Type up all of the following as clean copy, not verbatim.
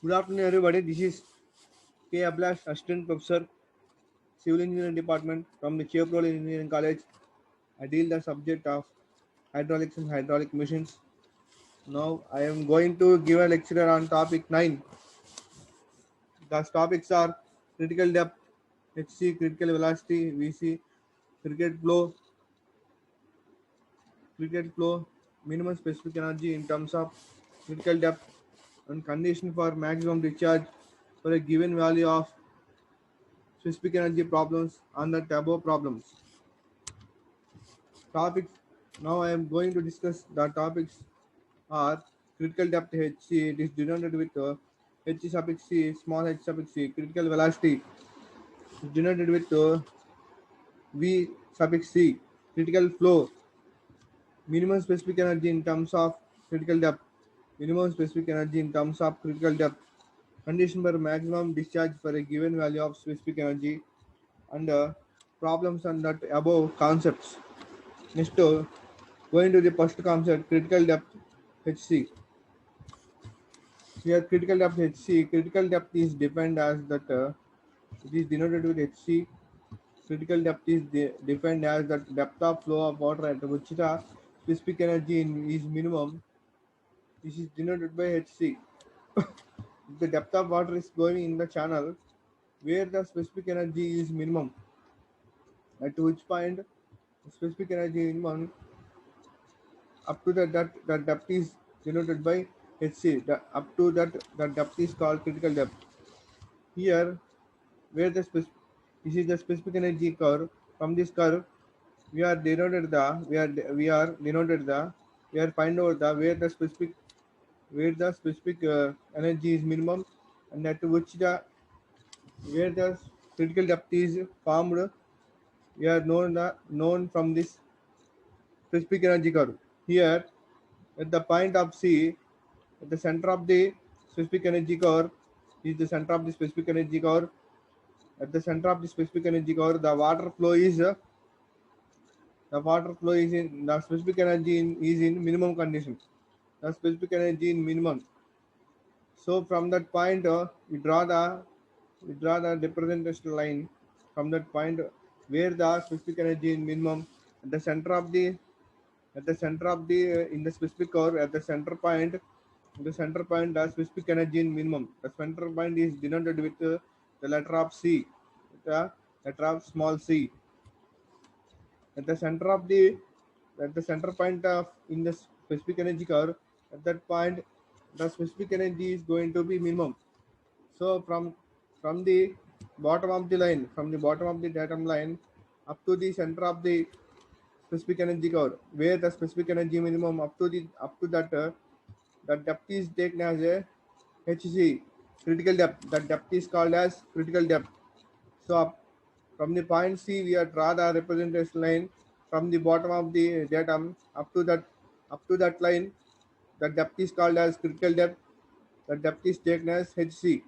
Good afternoon, everybody. This is K. Ablash, Assistant Professor, Civil Engineering Department from the Chevrolet Engineering College. I deal the subject of hydraulics and hydraulic machines. Now, I am going to give a lecture on topic 9. The topics are critical depth, HC, critical velocity, VC, cricket flow, cricket flow, minimum specific energy in terms of critical depth, and condition for maximum discharge for a given value of specific energy problems and the above problems. Topics. Now I am going to discuss the topics are critical depth HC. It is denoted with H suffix C, small h suffix c. Critical velocity is denoted with V suffix C. Critical flow, minimum specific energy in terms of critical depth. Minimum specific energy in terms of critical depth. Condition for maximum discharge for a given value of specific energy and problems on that above concepts. Next, going to the first concept, critical depth HC. Here, critical depth HC. Critical depth is defined as that it is denoted with HC. Critical depth is defined as the depth of flow of water at which the specific energy is minimum. This is denoted by HC. The depth of water is going in the channel where the specific energy is minimum. At which point the specific energy minimum up to that depth is denoted by HC. Up to that the depth is called critical depth. Here, where this is the specific energy curve. From this curve, we are denoted the we are denoted the we are find out the where the specific energy is minimum and at which the where the critical depth is formed. We are known from this specific energy curve. Here, at the point of C, at the center of the specific energy curve is the center of the specific energy curve. At the center of the specific energy curve, the water flow is in the specific energy is in minimum condition. The specific energy in minimum. So from that point, we draw the representation line from that point where the specific energy in minimum at the center of the in the specific curve at the center point the specific energy in minimum. The center point is denoted with the letter of C, the letter of small c. At the center of the at the center point of in the specific energy curve, at that point the specific energy is going to be minimum. So from the bottom of the datum line up to the center of the specific energy curve, where the specific energy minimum up to that that depth is taken as a HC, critical depth. That depth is called as critical depth. So from the point C, we are draw the representation line from the bottom of the datum up to that line. The depth is called as critical depth. The depth is taken as HC.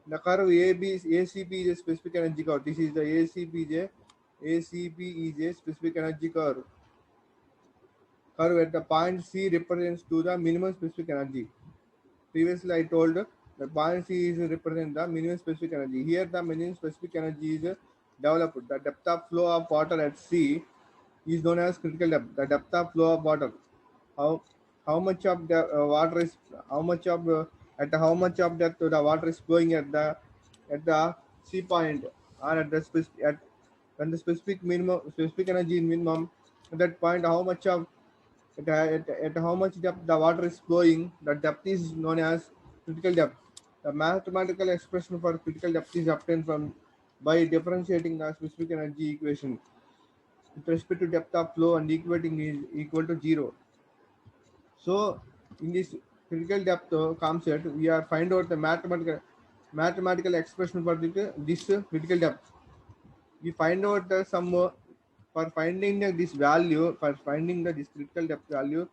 The curve ACP is a specific energy curve. This is the ACP is a specific energy curve. Curve at the point C represents to the minimum specific energy. Previously, I told the point C is represent the minimum specific energy. Here, the minimum specific energy is developed. The depth of flow of water at C is known as critical depth. The depth of flow of water. How how much of the water is how much of at how much of depth the water is flowing at the C point or at the specific at when the specific energy in minimum at that point how much of at how much depth the water is flowing, the depth is known as critical depth. The mathematical expression for critical depth is obtained from by differentiating the specific energy equation with respect to depth of flow and equating is equal to zero. So in this critical depth concept, we are find out the mathematical expression for this critical depth. We find out the some for finding this value for finding the this critical depth value,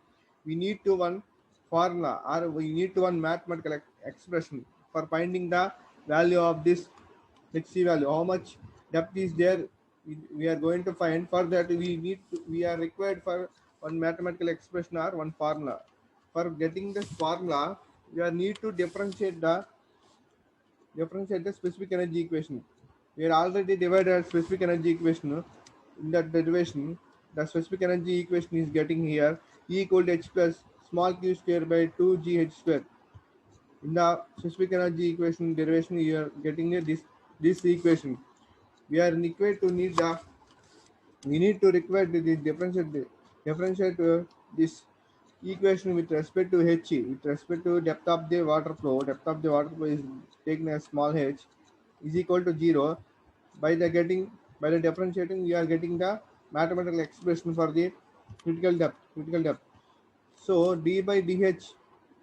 we need to one formula or we need to one mathematical expression for finding the value of this HC value. How much depth is there? We are going to find. For that we are required for one mathematical expression or one formula. For getting this formula, We are need to differentiate the specific energy equation. We are already divided specific energy equation. In that derivation, the specific energy equation is getting here E equal to h plus small q square by 2gh square. In the specific energy equation derivation, you are getting this equation. We are required to need the we need to require the differentiate this equation with respect to h. With respect to depth of the water flow, depth of the water flow is taken as small h is equal to 0. By the differentiating, we are getting the mathematical expression for the critical depth. So d by dh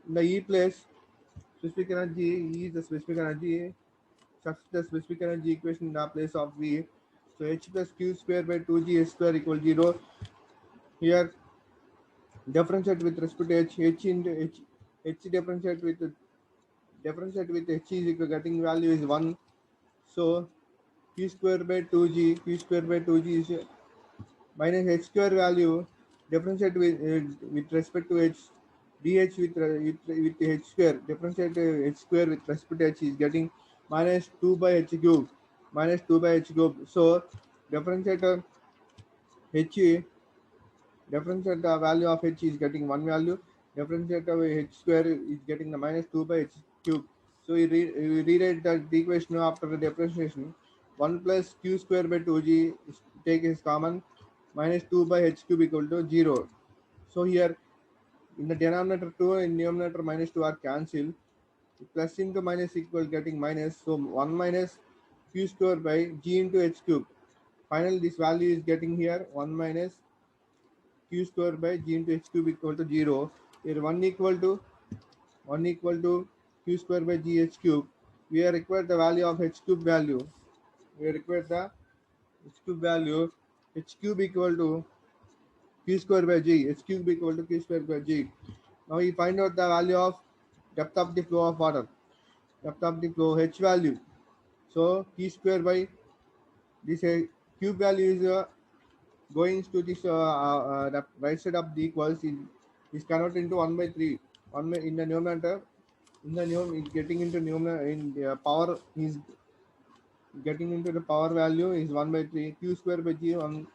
in the E place specific energy E is the specific energy. Substitute the specific energy equation in the place of V. So h plus q square by 2g h square equal 0. Here differentiate with respect to h into h differentiate with h is equal getting value is 1. So q square by 2g is minus h square value differentiate with respect to h dh with h square differentiate h square with respect to h is getting minus 2 by h cube so differentiate h differentiate the value of h is getting one value differentiate of h square is getting the minus 2 by h cube. So we rewrite the equation after the differentiation 1 plus q square by 2g take is common minus 2 by h cube equal to 0. So here in the denominator 2 and numerator minus 2 are cancelled. Plus into minus equal getting minus. So 1 minus q square by g into h cube. Finally, this value is getting here 1 minus q square by g into h cube equal to 0. Here 1 equal to q square by g h cube. We are required the value of h cube value. We require the h cube value. H cube equal to q square by g. H cube equal to q square by g. Now we find out the value of depth of the flow of water. Depth of the flow h value. So q square by this cube value is going to this the right side of the equals is converted into 1 by 3. In the numerator in the getting into numerator in the power is getting into the power value is 1 by 3 q square by g 1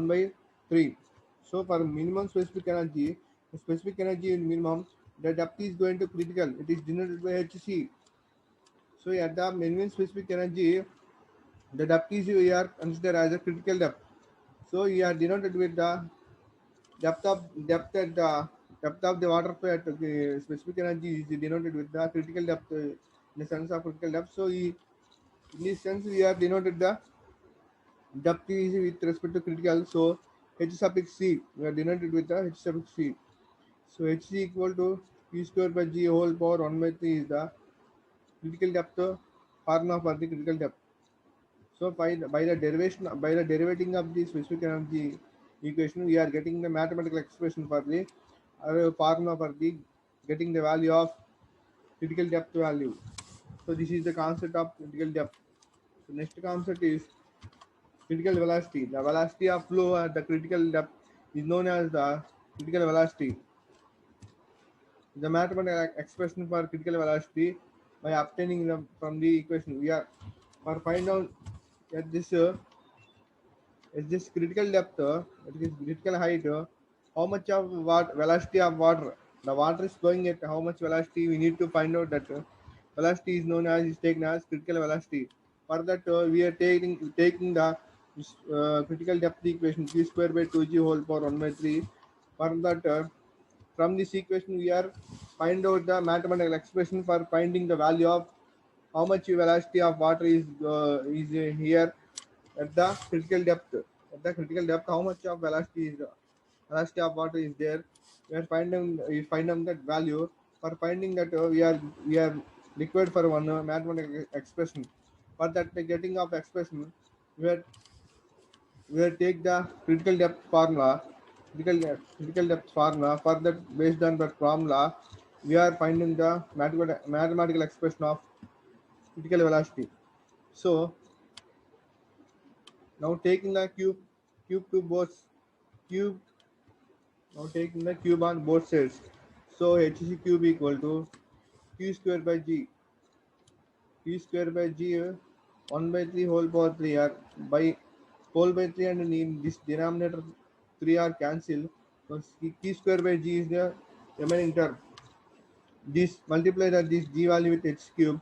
by 3. So for minimum specific energy, the specific energy in minimum, the depth is going to critical. It is denoted by hc. So at the minimum specific energy, the depth is we are considered as a critical depth. So we are denoted with the depth of the water flow at the specific energy is denoted with the critical depth in the sense of critical depth. So in this sense we are denoted the depth is with respect to critical. So h suffix c we are denoted with the h suffix c. So h is equal to q square by g whole power 1 by 3 is the critical depth formula for the critical depth. So by the derivating of the specific energy equation, we are getting the mathematical expression for the formula for the getting the value of critical depth value. So this is the concept of critical depth. So next concept is critical velocity. The velocity of flow at the critical depth is known as the critical velocity. The mathematical expression for critical velocity by obtaining them from the equation. We are for find out at this critical depth, it is critical height, how much of what velocity of water, the water is flowing at how much velocity, we need to find out that velocity is known as is taken as critical velocity. For that, we are taking the critical depth equation q square by 2g whole power 1 by 3. For that, from this equation, we are find out the mathematical expression for finding the value of how much velocity of water is here at the critical depth. At the critical depth, how much of velocity of water is there? We find out that value. For finding that, we are required for one mathematical expression. For that, the getting of expression, we are we will take the critical depth formula. For that, based on that formula, we are finding the mathematical expression of critical velocity. So now taking the cube to both cube now taking the cube on both sides. So h cube equal to q square by g. Q square by g 1 by 3 whole power 3 are by whole by 3 and in this denominator 3 are cancelled. So q square by g is the remaining term. This multiply this g value with h cube,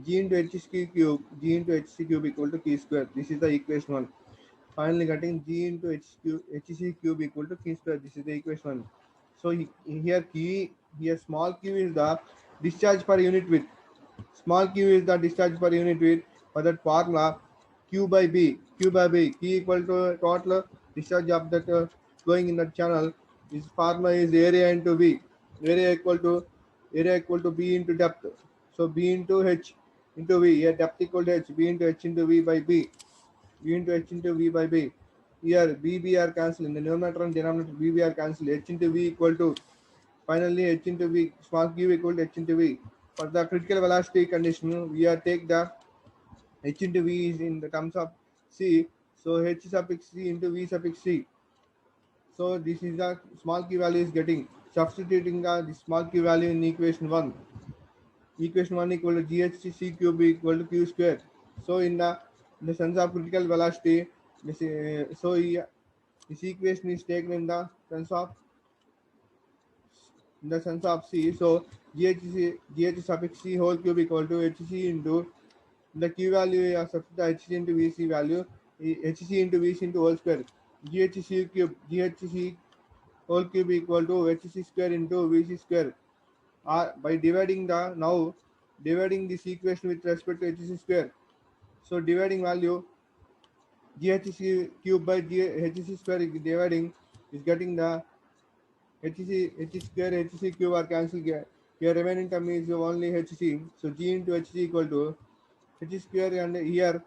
g into hc cube, g into hc cube equal to q square. This is the equation 1. Finally getting g into hc cube equal to q square. This is the equation 1. So here small q is the discharge per unit width. Small q is the discharge per unit width. For that formula, q by b, q equal to total discharge of that flowing in the channel. This formula is area into v. Area equal to b into depth. So b into h into v. Here depth equal to h. B into h into v by b. B into h into v by b. Here b are cancelled. In the numerator and denominator b are cancelled. H into v equal to finally h into v. Small q equal to h into v. For the critical velocity condition, we are take the h into v is in the terms of c. So h suffix c into v suffix c. So this is the small q value is getting substituting the small q value in equation 1. Equation 1 equal to GHC cube equal to q square. So in the sense of critical velocity, this equation is taken in the sense of c. So GH suffix c whole cube equal to HC into the q value of the HC into VC value, HC into VC into whole square. GHC whole cube equal to HC square into VC square. By dividing this equation with respect to HC square. So dividing value GHC cube by HC square is dividing is getting the H square HC cube are cancelled here. Here remaining term is only HC. So G into HC equal to H square, and here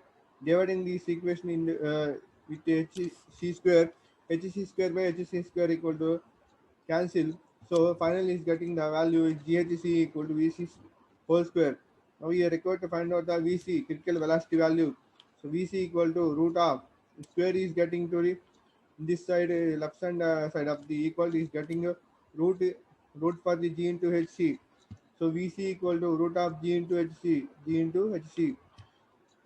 dividing this equation in with HC square, HC square by HC square equal to cancel. So finally is getting the value is GHC equal to VC whole square. Now we are required to find out the VC critical velocity value. So VC equal to root of square is getting to this side, left hand side of the equal is getting root for the G into HC. So VC equal to root of G into HC.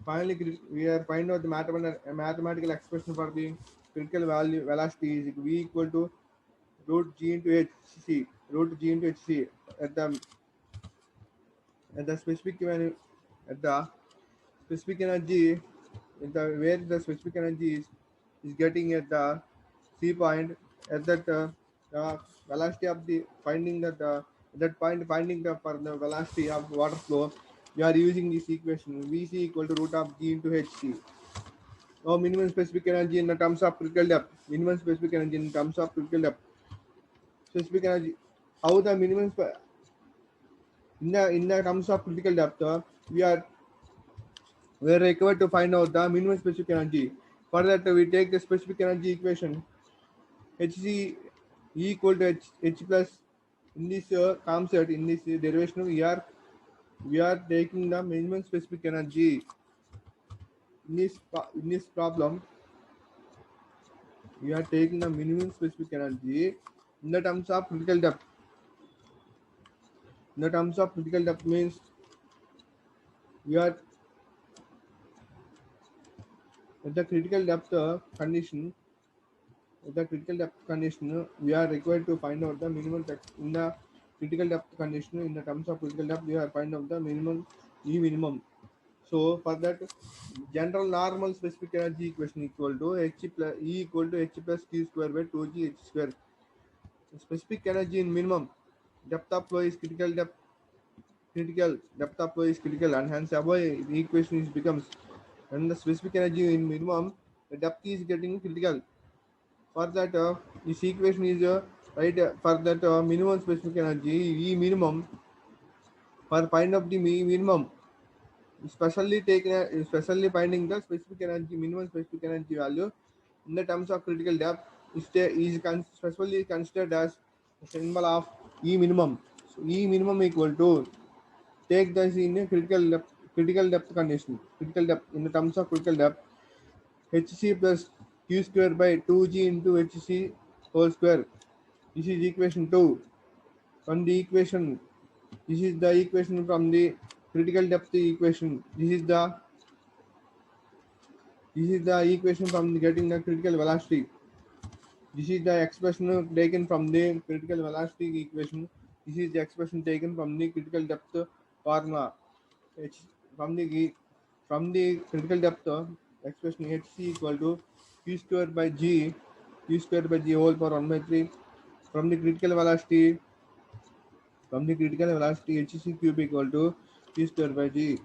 Finally, we are find out the mathematical expression for the critical value velocity is V equal to root G into HC at the specific value at the specific energy where the specific energy is getting at the C point at that the velocity of the finding that point finding the for the velocity of water flow. We are using this equation Vc equal to root of G into Hc. Now minimum specific energy in the terms of critical depth. Minimum specific energy in terms of critical depth. Specific energy. How the minimum in the terms of critical depth, we are required to find out the minimum specific energy. For that, we take the specific energy equation Hc equal to H plus. In this concept, in this derivation, we are taking the minimum specific energy. In this problem, we are taking the minimum specific energy in the terms of critical depth. In the terms of critical depth means we are at the critical depth condition. At the critical depth condition, we are required to find out the minimum in the critical depth condition. In the terms of critical depth, we are find out the minimum E minimum. So for that, general normal specific energy equation equal to H plus E equal to H plus Q square by 2G H square. The specific energy in minimum depth of flow is critical depth of flow is critical, and hence above the equation is becomes and the specific energy in minimum the depth is getting critical. For that this equation is right for that minimum specific energy E minimum. For find of the minimum, especially finding the specific energy minimum specific energy value in the terms of critical depth is specially considered as a symbol of E minimum. So E minimum equal to take this in a critical depth condition. Critical depth in the terms of critical depth Hc plus Q square by 2G into Hc whole square. This is equation 2. From the equation This is the equation from the critical depth equation. This is the equation from getting the critical velocity. This is the expression taken from the critical velocity equation. This is the expression taken from the critical depth formula. H from the critical depth expression hc equal to q square by g, whole power 1 by 3. From the critical velocity, hc cube equal to q square by g.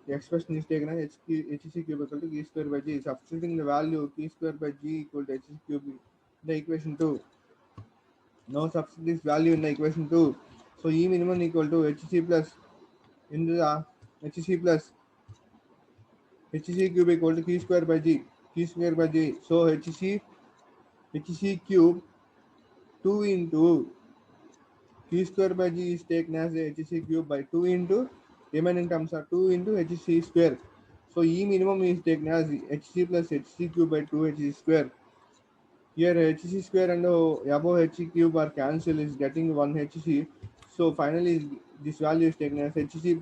The expression is taken as hc cube equal to q square by g. Substituting the value q square by g equal to hc cube in the equation 2. Now substitute this value in the equation 2. So E minimum equal to hc plus into the hc plus hc cube equal to q square by g. So hc cube 2 into q square by g is taken as a hc cube by 2 into remaining terms are 2 into hc square. So E minimum is taken as hc plus hc cube by 2 hc square. Here hc square and above hc cube are cancelled is getting 1 hc. So finally this value is taken as hc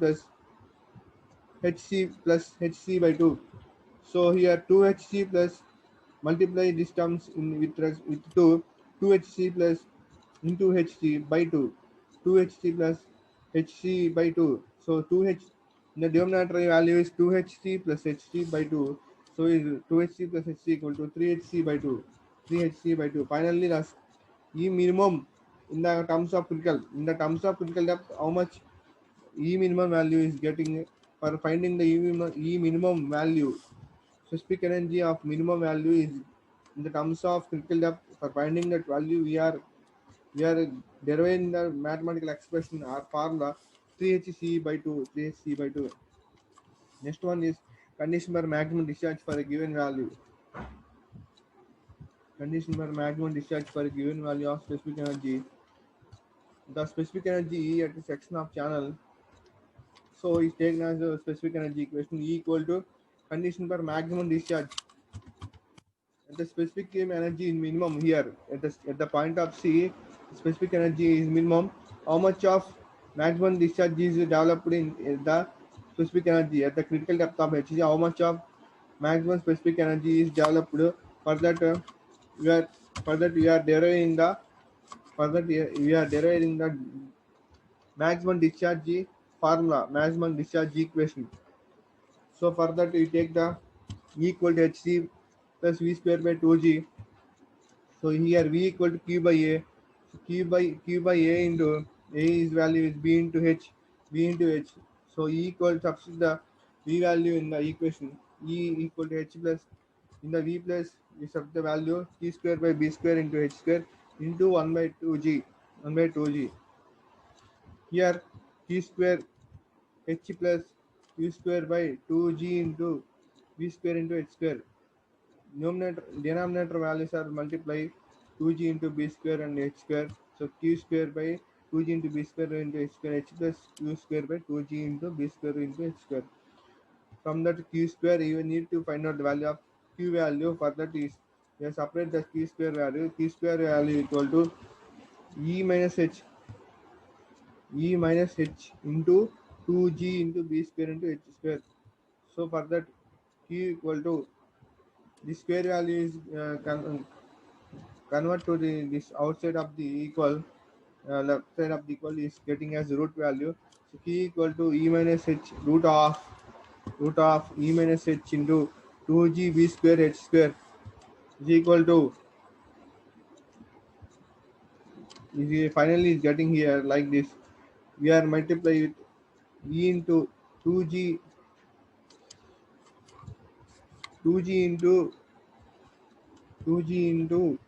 by 2. So here 2hc plus multiply this terms in with 2hc plus into hc by 2, 2hc plus hc by 2. So 2h in the denominator value is 2hc plus hc by 2. So is 2hc plus hc equal to 3hc by 2, 3hc by 2. Finally the E minimum in the terms of critical depth, how much E minimum value is getting for finding the E minimum value. Specific energy of minimum value is in the terms of critical depth. For finding that value, we are deriving the mathematical expression or formula 3hc by 2, 3hc by 2. Next one is condition for maximum discharge for a given value. Condition for maximum discharge for a given value of specific energy. The specific energy E at the section of channel, so is taken as a specific energy equation E equal to condition for maximum discharge at the specific energy in minimum. Here at the point of C, specific energy is minimum. How much of maximum discharge is developed in the specific energy at the critical depth of HC? How much of maximum specific energy is developed? For that we are deriving the maximum discharge formula, maximum discharge equation. So for that we take the E equal to hc plus v square by 2g. So here v equal to q by a. So q by a into a is value is b into h, So E equal to substitute the v value in the equation. E equal to h plus in the v plus we substitute the value q square by b square into h square into 1 by 2g, 1 by 2g. Here q square h plus q square by 2g into v square into h square. Denominator values are multiply 2g into b square and h square. So q square by 2g into b square into h square, h plus q square by 2g into b square into h square. From that q square you need to find out the value of q value. For that is we separate the q square value. Q square value equal to e minus h into 2g into b square into h square. So for that q equal to the square value is convert to this outside of the equal, left side of the equal is getting as root value. So q equal to e minus h root of e minus h into 2g b square h square is equal to finally is getting here like this. We are multiply with e into 2g 2g into 2g into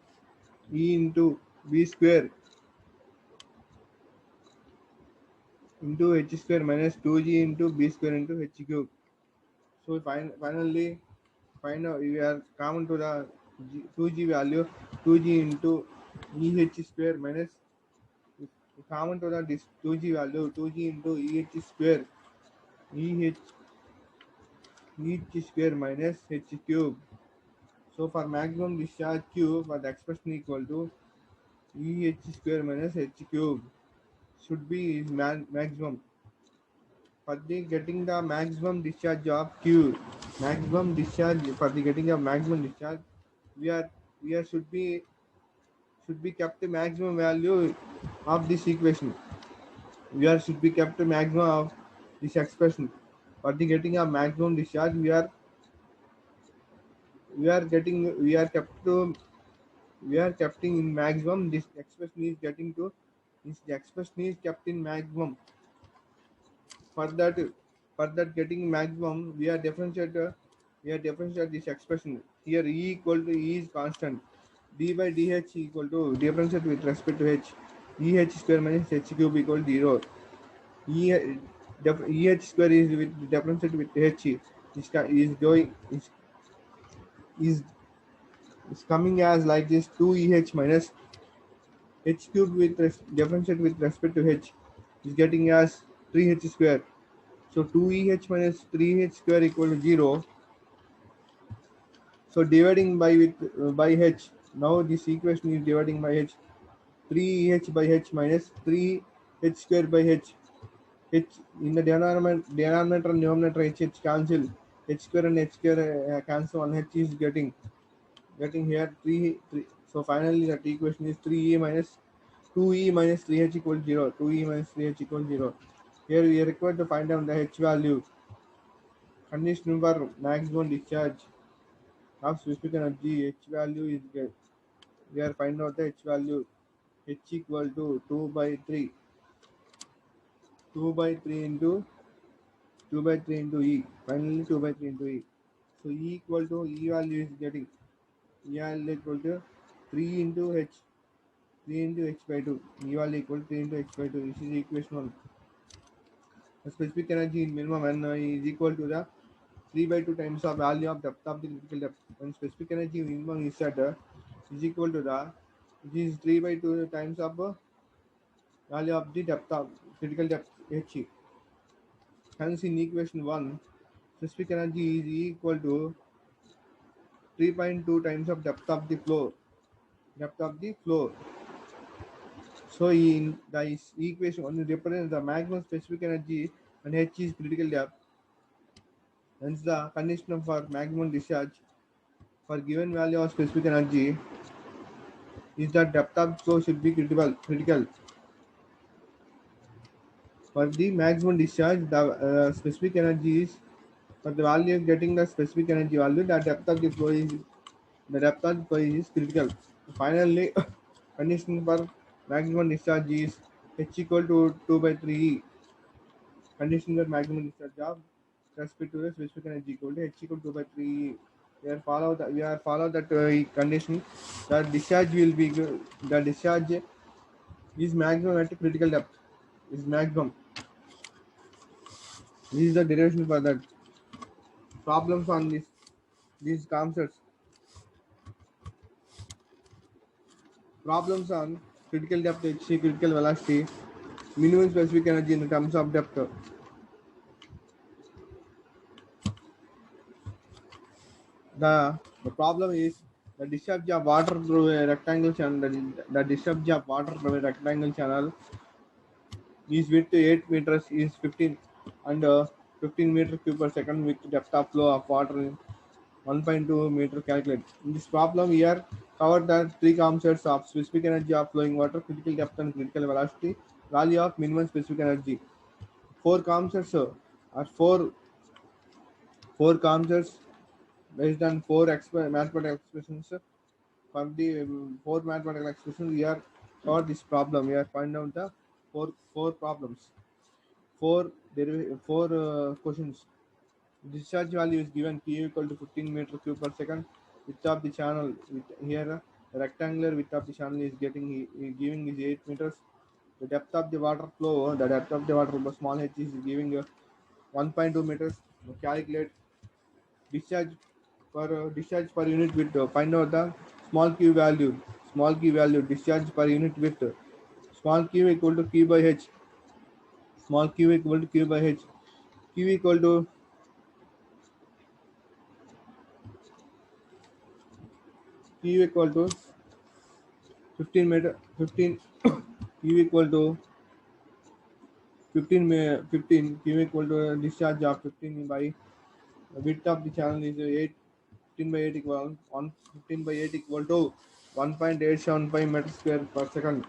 e into b square into h square minus 2g into b square into h cube. So finally find out we are common to the 2g value 2g into eh square minus common to the this 2g value 2g into eh square eh square minus h cube. So for maximum discharge q for the expression equal to eh square minus h cube. should be is maximum. For the getting the maximum discharge of Q, maximum discharge for the getting of maximum discharge, we are we are should be kept the maximum value of this equation. We are should be kept the maximum of this expression. For the getting a maximum discharge, we are kept in maximum. This expression is getting to this expression is kept in maximum. For that for that getting maximum, we are differentiate this expression. Here E equal to E is constant. D by dH equal to differentiate with respect to H. EH square minus H cube equal to 0. E EH square is with differentiate with H is going is is coming as like this 2EH minus H cube with differentiate with respect to H is getting as 3H square. So 2EH minus 3H square equal to 0. So dividing by H. Now this equation is dividing by H. 3H by H minus 3H square by H. H in the denominator and numerator H cancel. H square and H square cancel on H is getting here 3. So finally that equation is 3E minus 2E minus 3H equal to 0. 2E minus 3H equal to 0. Here we are required to find out the H value. Condition for maximum discharge of specific energy. H value is we are finding out the H value. H equal to 2 by 3. 2 by 3 into 2 by 3 into E. Finally 2 by 3 into E. So E equal to E value is getting E value equal to 3 into H. 3 into H by 2. E value equal to 3 into H by 2. This is equation 1. The specific energy in minimum N is equal to the 3 by 2 times the value of depth of the critical depth. When specific energy minimum is set is equal to the it is 3 by 2 times of value of the depth of critical depth H. Hence in equation 1 specific energy is equal to 3.2 times of depth of the flow. Depth of the flow. So in the equation 1 represents the maximum specific energy and H is critical depth. Hence the condition for maximum discharge for given value of specific energy is that depth of flow should be critical. For the maximum discharge, the specific energy is for the value of getting the specific energy value, the depth of the flow is critical. Finally, condition for maximum discharge is H equal to 2 by 3E. Condition for maximum discharge of respect to the specific energy equal to H equal to 2 by 3E. We are follow that condition. The discharge will be the discharge is maximum at critical depth is maximum. This is the derivation for that. Problems on these concepts. Problems on critical depth, HC, critical velocity, minimum specific energy in terms of depth. The problem is the discharge of water through a rectangle channel. The discharge of water through a rectangle channel is width 8 meters is 15 and 15 meter cube per second with depth of flow of water in 1.2 meter calculate. In this problem, we are covered the three concepts of specific energy of flowing water, critical depth and critical velocity, value of minimum specific energy. Four concepts are four concepts based on mathematical expressions. From the four mathematical expressions, we are covered this problem. We are find out the four problems, four questions. Discharge value is given P equal to 15 meter cube per second. Width of the channel here the rectangular width of the channel is giving is 8 meters. The depth of the water flow, the depth of the water flow small h is giving 1.2 meters. Calculate discharge discharge per unit width. Find out the small q value. Small q value discharge per unit width. Small q equal to q by h. Small q equal to q by h. Q equal to q equal to 15 meter 15 q equal to 15 Q equal to discharge of 15 by width of the channel is 15 by 8 equal 15 by 8 equal to 1.875 meters square per second.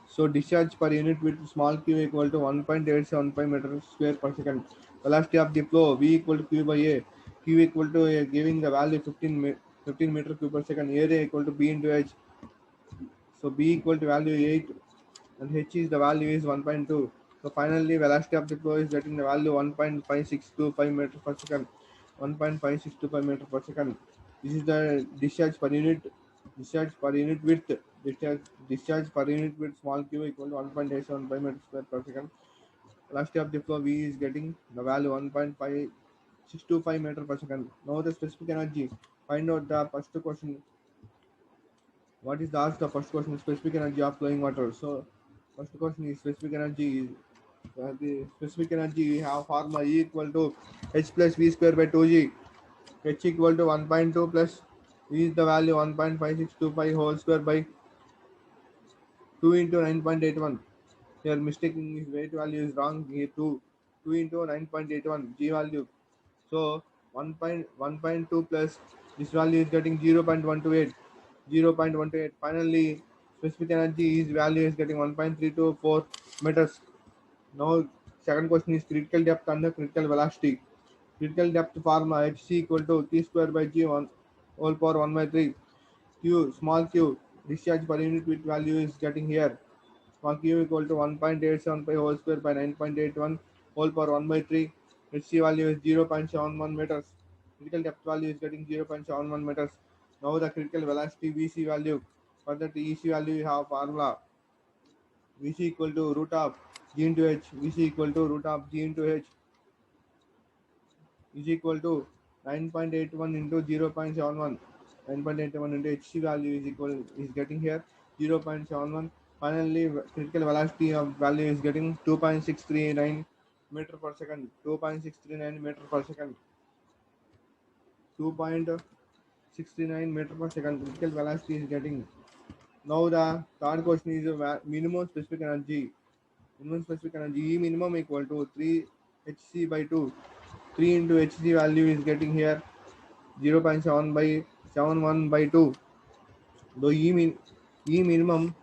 So discharge per unit with small q equal to 1.875 meters square per second. Velocity of the flow v equal to q by a. Q equal to a, giving the value 15 meter cube per second. Area equal to b into h. So b equal to value 8 and h is the value is 1.2. So finally velocity of the flow is getting the value 1.5625 meter per second. 1.5625 meter per second. This is the discharge per unit. Discharge per unit width. Discharge per unit width small q equal to 1.875 meters square per second. Velocity of the flow v is getting the value 1.5625 meter per second. Now the specific energy. Find out the first question. What is the ask the first question? Specific energy of flowing water. So first question is specific energy. The specific energy we have formula E equal to h plus v square by 2g. H equal to 1.2 plus v is the value 1.5625 whole square by 2 into 9.81. Here mistaking his weight value is wrong. Here 2 into 9.81 g value. So 1.1.2 plus this value is getting 0.128. 0.128. Finally, specific energy is value is getting 1.324 meters. Now, second question is critical depth and the critical velocity. Critical depth formula hc equal to t square by g1 whole power 1 by 3. Q small q discharge per unit with value is getting here. Small q equal to 1.875 whole square by 9.81 whole power 1 by 3. hc value is 0.71 meters. Critical depth value is getting 0.71 meters. Now the critical velocity vc value. For that ec value we have formula vc equal to root of g into h. vc equal to root of g into h is equal to 9.81 into 0.71. 9.81 into hc value is equal is getting here 0.71. Finally critical velocity of value is getting 2.639 meter per second. 2.639 meter per second. 2.639 meter per second critical velocity is getting. Now the third question is minimum specific energy. Minimum specific energy E minimum equal to 3 hc by 2. 3 into hc value is getting here 0.7 by 71 by 2. The E minimum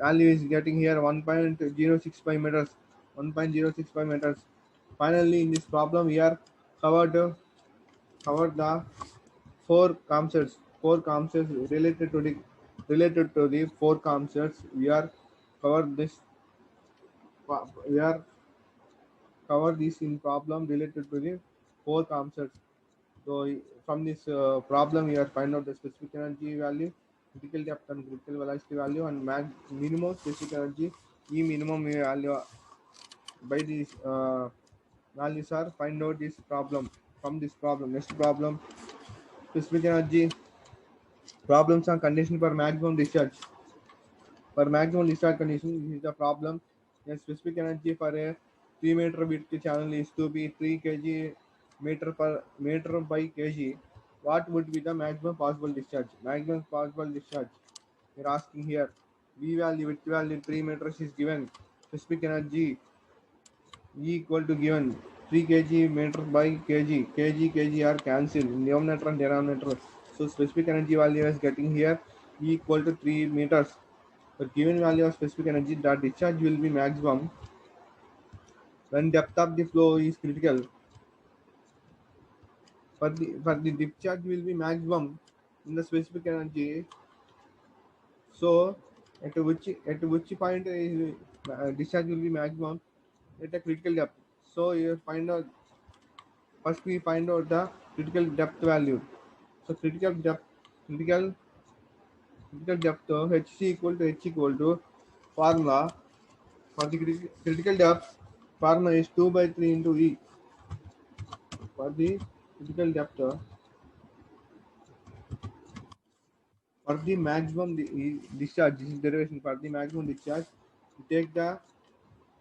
value is getting here 1.065 meters. 1.065 meters. Finally, in this problem, we are covered the four concepts related to the four concepts. We are covered this. We are cover this in problem related to the four concepts. So from this problem, you are find out the specific energy value, critical depth and critical velocity value, and minimum specific energy E minimum value. By these values are find out this problem from this problem. Next problem, specific energy problems are condition for maximum discharge. For maximum discharge condition, this is the problem. The specific energy for a 3 meter width channel is to be 3 kg meter by kg. What would be the maximum possible discharge? Maximum possible discharge. We are asking here. V value, width value 3 meters is given. Specific energy E equal to given 3 kg meter by kg. Kg are cancelled in numerator and denominator. So specific energy value is getting here E equal to 3 meters. For given value of specific energy, the discharge will be maximum when depth of the flow is critical. For the discharge will be maximum in the specific energy. So at which point is discharge will be maximum at a critical depth. So you find out first we find out the critical depth value. So critical critical depth Hc equal to H equal to formula for the critical depth formula is 2 by 3 into E. For the critical depth for the maximum discharge, this is derivation for the maximum discharge. You take the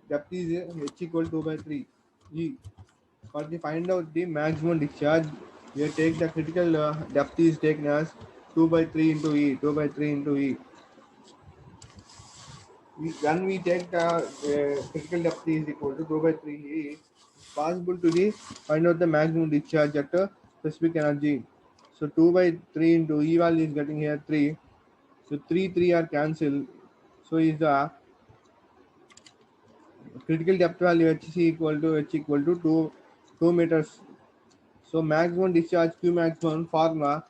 depth is H equal to 2 by 3 E. For the find out the maximum discharge, we take the critical depth is taken as 2 by 3 into E. 2 by 3 into E. When we take the critical depth is equal to 2 by 3 it's possible to the find out the maximum discharge at a specific energy. So 2 by 3 into E value is getting here 3. So 3 are cancelled. So is the critical depth value H equal to 2 meters. So maximum discharge Q maximum formula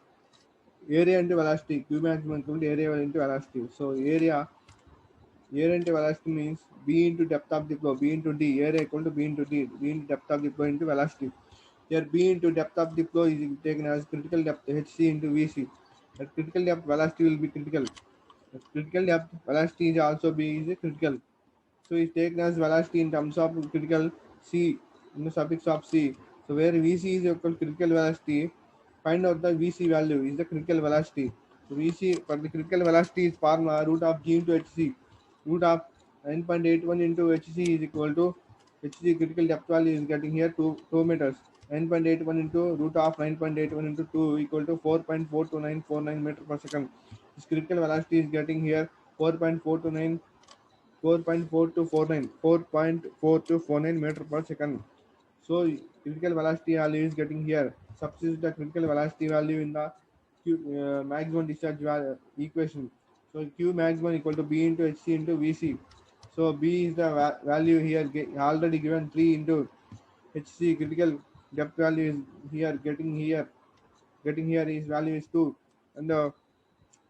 area into velocity. Q maximum equal to area into velocity. So area into velocity means B into depth of the flow. B into D. Area equal to B into D. B into depth of the flow into velocity. Here B into depth of the flow is taken as critical depth HC into VC. The critical depth velocity will be critical. The critical depth velocity is also B is critical. So it's taken as velocity in terms of critical C in the suffix of C. So where Vc is equal to critical velocity, find out the Vc value is the critical velocity. So Vc for the critical velocity is formula root of G into Hc. Root of 9.81 into Hc is equal to Hc critical depth value is getting here 2 meters. 9.81 into root of 9.81 into 2 equal to 4.42949 meter per second. This critical velocity is getting here 4.429 4.4 to 49 meter per second. So critical velocity value is getting here. Substitute the critical velocity value in the maximum discharge equation. So Q maximum equal to B into Hc into Vc. So B is the value here already given 3 into Hc critical depth value is here getting here is value is 2 and the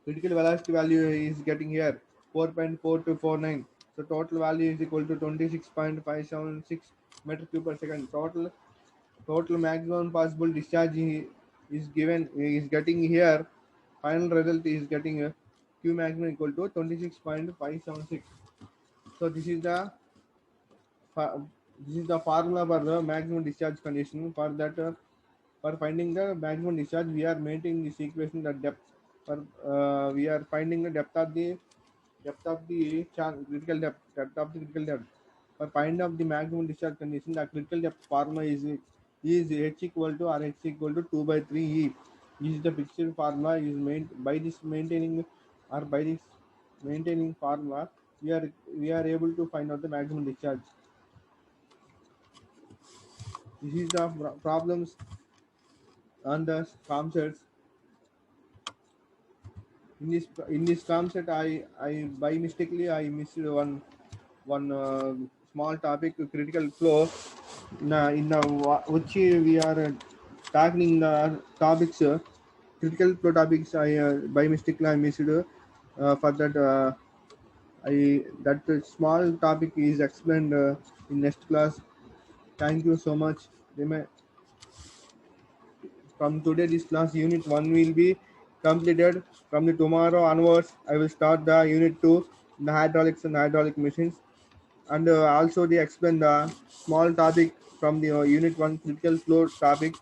critical velocity value is getting here 4.4249. So total value is equal to 26.576 meter cube per second. Total maximum possible discharge is given is getting here. Final result is getting Q maximum equal to 26.576. So fa- this is the formula for the maximum discharge condition. For finding the maximum discharge, we are maintaining this equation the depth. For we are finding the critical depth of the critical depth. For find of the maximum discharge condition, the critical depth formula is H equal to or H equal to 2 by 3 E. This is the fixed formula is by this maintaining or by this maintaining formula we are able to find out the maximum discharge. This is the problems on the farm sets. In this farm set, I by mistakenly I missed one small topic critical flow. Which we are tackling the topics critical flow topics. I by mistake I missed for that. That small topic is explained in next class. Thank you so much. From today, this class unit 1 will be completed. From the tomorrow onwards, I will start the unit 2, the hydraulics and hydraulic machines, and also they explain the small topic from the unit 1 critical flow topic.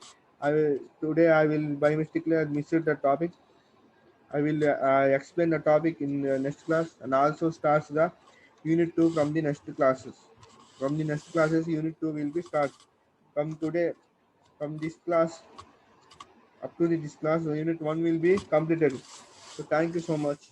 Today I will by mistake missed the topic. I will explain the topic in the next class and also starts the unit 2 from the next classes. From the next classes, unit 2 will be start. From today, from this class up to this class, unit 1 will be completed. So thank you so much.